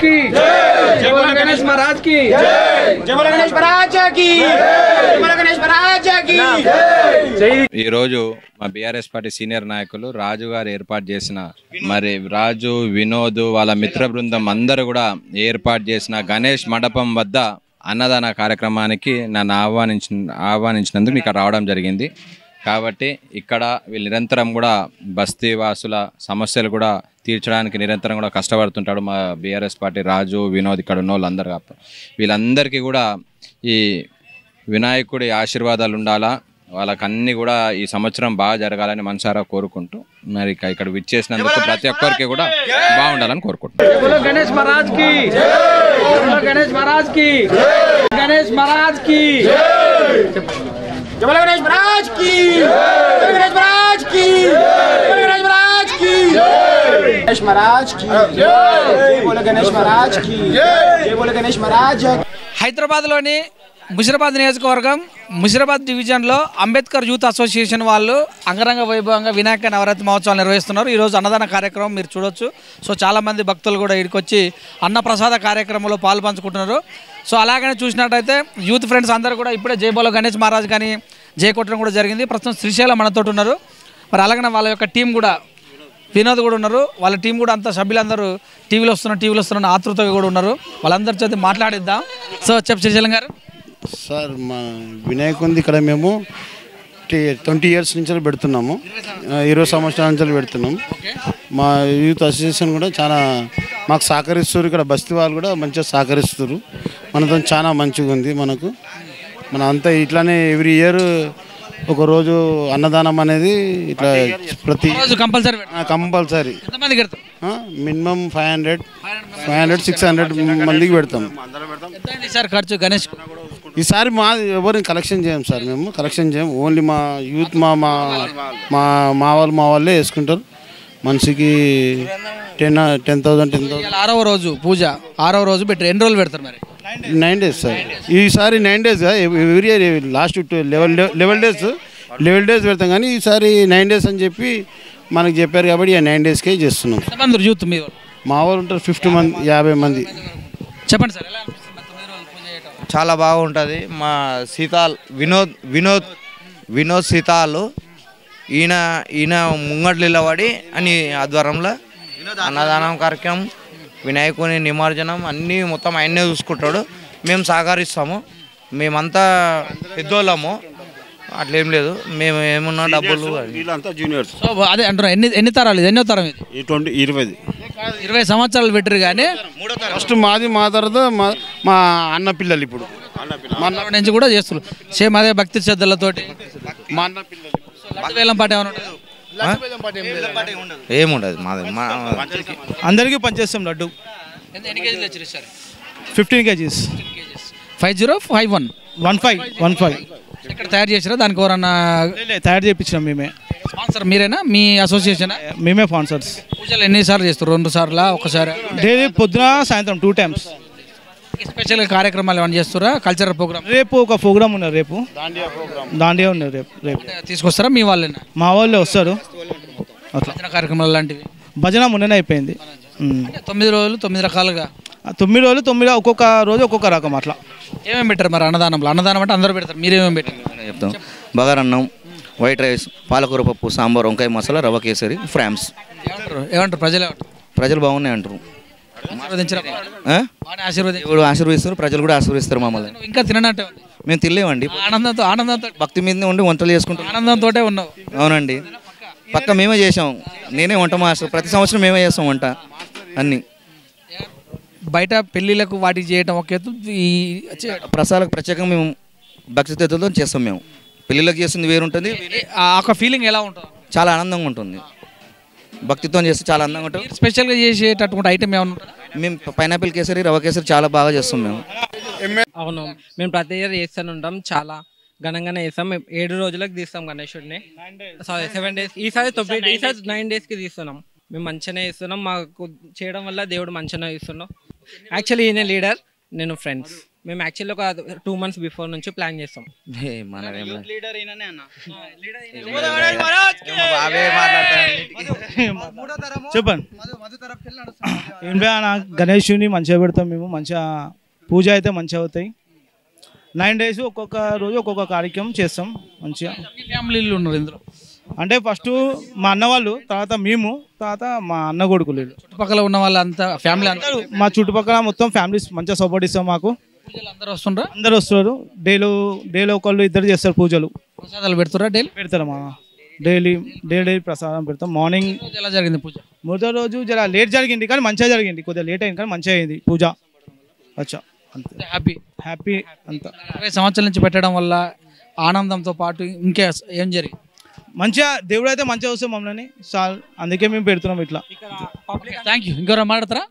की जय बोलो गणेश महाराज की जय बोलो गणेश महाराज की जय बोलो गणेश महाराज की ఈ రోజు మా బీఆర్ఎస్ పార్టీ సీనియర్ నాయకులు రాజు గారు ఏర్పాటు చేసిన మరి రాజు వినోద్ వాళ్ళ మిత్ర బృందం అందరూ కూడా ఏర్పాటు చేసిన గణేష్ మండపం వద్ద అన్నదాన కార్యక్రమానికి నన్ను ఆహ్వానించినందుకు ఇక్కడ రావడం జరిగింది. కాబట్టి ఇక్కడ వీళ్ళు నిరంతరం కూడా బస్తీ వాసుల సమస్యలు కూడా తీర్చడానికి నిరంతరం కూడా కష్టపడుతుంటాడు మా బీఆర్ఎస్ పార్టీ రాజు వినోద్ ఇక్కడ ఉన్న వాళ్ళందరూ. వీళ్ళందరికీ కూడా ఈ వినాయకుడి ఆశీర్వాదాలు ఉండాలా, వాళ్ళకన్నీ కూడా ఈ సంవత్సరం బాగా జరగాలని మనసారా కోరుకుంటూ మరి ఇక్కడ విచ్చేసినందుకు ప్రతి ఒక్కరికి కూడా బాగుండాలని కోరుకుంటున్నాను. गणेश महाराज की गणेश महाराज की गणेश महाराज की जय बोलो गणेश महाराज की गणेश महाराज की गणेश महाराज की गणेश महाराज की जय बोलो गणेश महाराज की जय बोलो गणेश महाराज. హైదరాబాద్లోని ముషిరాబాద్ నియోజకవర్గం ముషిరాబాద్ డివిజన్లో అంబేద్కర్ యూత్ అసోసియేషన్ వాళ్ళు అంగరంగ వైభవంగా వినాయక నవరాత్రి మహోత్సవాలు నిర్వహిస్తున్నారు. ఈరోజు అన్నదాన కార్యక్రమం మీరు చూడొచ్చు. సో చాలామంది భక్తులు కూడా ఇక్కడికి వచ్చి అన్నప్రసాద కార్యక్రమంలో పాల్పంచుకుంటున్నారు. సో అలాగనే చూసినట్టయితే యూత్ ఫ్రెండ్స్ అందరూ కూడా ఇప్పుడే జై బోలో గణేష్ మహారాజ్ కానీ జై కొట్టడం కూడా జరిగింది. ప్రస్తుతం శ్రీశైలం మనతో ఉన్నారు. మరి అలాగనే వాళ్ళ యొక్క టీం కూడా వినోద్ కూడా ఉన్నారు. వాళ్ళ టీం కూడా అంతా సభ్యులందరూ టీవీలో వస్తున్న ఆతృతగా కూడా ఉన్నారు. వాళ్ళందరి చేత మాట్లాడిద్దాం. సో చెప్పు శ్రీశైలం గారు. సార్ మా వినాయకుంది ఇక్కడ మేము 20 ఇయర్స్ నుంచి పెడుతున్నాము, 20 సంవత్సరాల నుంచి పెడుతున్నాము. మా యూత్ అసోసియేషన్ కూడా చాలా మాకు సహకరిస్తారు. ఇక్కడ బస్తీ వాళ్ళు కూడా మంచిగా సహకరిస్తారు. మనతో చాలా మంచిగా ఉంది. మన అంతా ఇట్లానే ఎవ్రీ ఇయర్ ఒకరోజు అన్నదానం అనేది ఇట్లా ప్రతి కంపల్సరీ మినిమం 500-600 మందికి పెడతాం. ఈసారి ఎవరిని కలెక్షన్ చేయం సార్, మేము కలెక్షన్ చేయం. ఓన్లీ మా యూత్ మా వాళ్ళే వేసుకుంటారు. మనిషికి 10,000. 6వ రోజు పూజ, 6వ రోజు పెట్టి ఎన్ని రోజులు పెడతారు మరి? 9 days సార్. ఈసారి 9 days every year last 11 days పెడతాం. కానీ ఈసారి 9 days అని చెప్పి మనకు చెప్పారు కాబట్టి 9 daysకే చేస్తున్నాం. యూత్ మీ మా వాళ్ళు ఉంటారు 50 మంది. చెప్పండి సార్. చాలా బాగుంటుంది. మా వినోద్ సీతాలు ఈయన ముంగట్లు నిలబడి అని ఆధ్వర్యంలో అన్నదానం కార్యక్రమం, వినాయకుని నిమజ్జనం అన్నీ మొత్తం ఆయన్నే చూసుకుంటాడు. మేము సహకరిస్తాము. మేమంతా పెద్దోళ్ళము, అట్లేం లేదు. మేము ఏమున్నా డబ్బులు జూనియర్స్. సో అదే అంటున్నా, ఎన్ని తరాలు ఇది? ఎన్నో తరం ఇది? 20 సంవత్సరాలు పెట్టరు. కానీ ఫస్ట్ మా తర్వాత మా అన్న పిల్లలు ఇప్పుడు మా అన్న నుంచి కూడా చేస్తున్నారు. సేమ్ అదే భక్తి శ్రద్ధలతోటి మా అన్న పిల్లలు. వేలం పాట ఏమైనా ఏముండదు. అందరికీ పనిచేస్తాం. లడ్డు ఎన్ని కేజీలు వచ్చారు సార్? 15 kgs. 505115 ఇక్కడ తయారు చేసారా? దానికి ఎవరన్నా తయారు చేయించినాం మేమే. స్పాన్సర్ మీరేనా? మీ అసోసియేషన్ మేమే స్పాన్సర్స్. పూజలు ఎన్నిసార్లు చేస్తారు? 2 సార్లా? ఒకసారి? డైలీ పొద్దున సాయంత్రం 2 times. స్పెషల్ కార్యక్రమాలు ఏమైనా చేస్తారా? Cultural program? రేపు ఒక ప్రోగ్రామ్ ఉన్నారు. రేపు దాండియా ఉన్నారు. రేపు తీసుకొస్తారా? మీ వాళ్ళేనా? మా వాళ్ళే వస్తారు. భజన కార్యక్రమాలు లాంటివి? భజన మొన్ననే అయిపోయింది. 9 రోజులు 9 రకాలుగా. 9 రోజులు 9 ఒక్కొక్క రోజు ఒక్కొక్క రకం అట్లా. ఏమేమి పెట్టారు మరి అన్నదానంలో? అన్నదానం అంటే అందరూ పెడతారు, మీరేమేమి పెట్టారు? చెప్తాం. బగారన్నం, వైట్ రైస్, పాలకూర పప్పు, సాంబార్, వంకాయ మసాలా, రవ్వ కేసరి, ఫ్రామ్స్. ఏమంటారు ప్రజలు బాగున్నాయి అంటారు. దేవుడు ఆశీర్వదిస్తారు, ప్రజలు కూడా ఆశీర్వదిస్తారు మమ్మల్ని. ఇంకా తిననట్టే మేము తినలేమండి. ఆనందంతో భక్తి మీద ఉండి వంటలు చేసుకుంటాం. ఆనందంతో ఉన్నావు? అవునండి, పక్క మేమే చేసాం. నేనే వంట మాస్టర్. ప్రతి సంవత్సరం మేమే చేస్తాం వంట అన్నీ. బయట పెళ్ళిళ్ళకు వాటికి చేయటం ఒక ఈ ప్రసాదాలకు ప్రత్యేకంగా మేము భక్తితో చేస్తాం. మేము పెళ్ళిళ్ళకి చేస్తుంది వేరుంటుంది. ఒక ఫీలింగ్ ఎలా ఉంటుంది? చాలా ఆనందంగా ఉంటుంది. భక్తితో చేస్తే చాలా అందంగా ఉంటుంది. స్పెషల్గా చేసేటటువంటి ఐటమ్ ఏమైనా ఉంటుంది? మేము పైనాపిల్ కేసరి, రవ్వ కేసరి చాలా బాగా చేస్తాం మేము. అవును, మేము ప్రతి ఇయర్ చేస్తూనే ఉంటాం. చాలా ఘనంగానే చేస్తాం. మేము 7 రోజులకు తీస్తాం గణేశుడిని. 7 days. ఈసారి 9 daysకి తీస్తున్నాం. మేము మంచిగానే ఇస్తున్నాం. మాకు చేయడం వల్ల దేవుడు మంచిగానే ఇస్తున్నాం. యాక్చువల్లీ ఈయన లీడర్, నేను ఫ్రెండ్స్. మేము యాక్చువల్లీ ఒక 2 months బిఫోర్ నుంచి ప్లాన్ చేస్తాం. మనమేమో చెప్పండి. ఏం లే అన్న, గణేషుని మంచిగా పెడతాం మేము. మంచిగా పూజ అయితే మంచిగా అవుతాయి. 9 days ఒక్కొక్క రోజు ఒక్కొక్క కార్యక్రమం చేస్తాం మంచిగా. ఫ్యామిలీలు ఉన్నారు ఇందులో, అంటే ఫస్ట్ మా అన్న వాళ్ళు, తర్వాత మేము, తర్వాత మా అన్న కొడుకులు. చుట్టుపక్కల ఉన్న వాళ్ళంతా ఫ్యామిలీ అంతా మా చుట్టుపక్కల మొత్తం ఫ్యామిలీస్ మంచిగా సపోర్ట్ ఇస్తాం మాకు. పూజలు అందరూ వస్తుండ్రా? అందరు వస్తారు. డైలీ ఒకళ్ళు ఇద్దరు చేస్తారు పూజలు. ప్రసాదాలు పెడుతురా డైలీ? పెడతారు మా డైలీ ప్రసాదం పెడతాం. మార్నింగ్ ఎలా జరిగింది పూజ? మొదటి రోజు జర లేట్ జరిగింది కానీ మంచిగా జరిగింది. కొద్దిగా లేట్ అయింది కానీ మంచిగా అయింది పూజ. అచ్చా, అంతే. హ్యాపీ అంతా. 20 సంవత్సరాల నుంచి పెట్టడం వల్ల ఆనందంతో పాటు ఇంకా ఏం జరిగింది? మంచిగా దేవుడు అయితే మంచిగా వస్తే మమ్మల్ని చాలు, అందుకే మేము పెడుతున్నాం ఇట్లా. Thank you. ఇంకెవరు మాట్లాడతారా?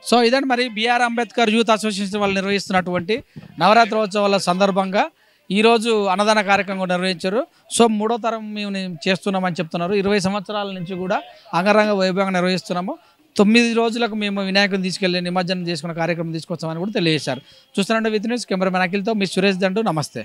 సో ఇదండి మరి బిఆర్ అంబేద్కర్ యూత్ అసోసియేషన్ వాళ్ళు నిర్వహిస్తున్నటువంటి నవరాత్రోత్సవాల సందర్భంగా ఈరోజు అన్నదాన కార్యక్రమం నిర్వహించారు. సో 3వ తరం మేము చేస్తున్నామని చెప్తున్నారు. 20 సంవత్సరాల నుంచి కూడా అంగరంగ వైభవంగా నిర్వహిస్తున్నాము. 9 రోజులకు మేము వినాయకుని తీసుకెళ్లి నిమజ్జనం చేసుకున్న కార్యక్రమం తీసుకొస్తామని కూడా తెలియజేశారు. చూస్తున్నాంటే విత్ న్యూస్ కెమెరామెన్ అఖిల్తో మీ సురేష్ దండు. నమస్తే.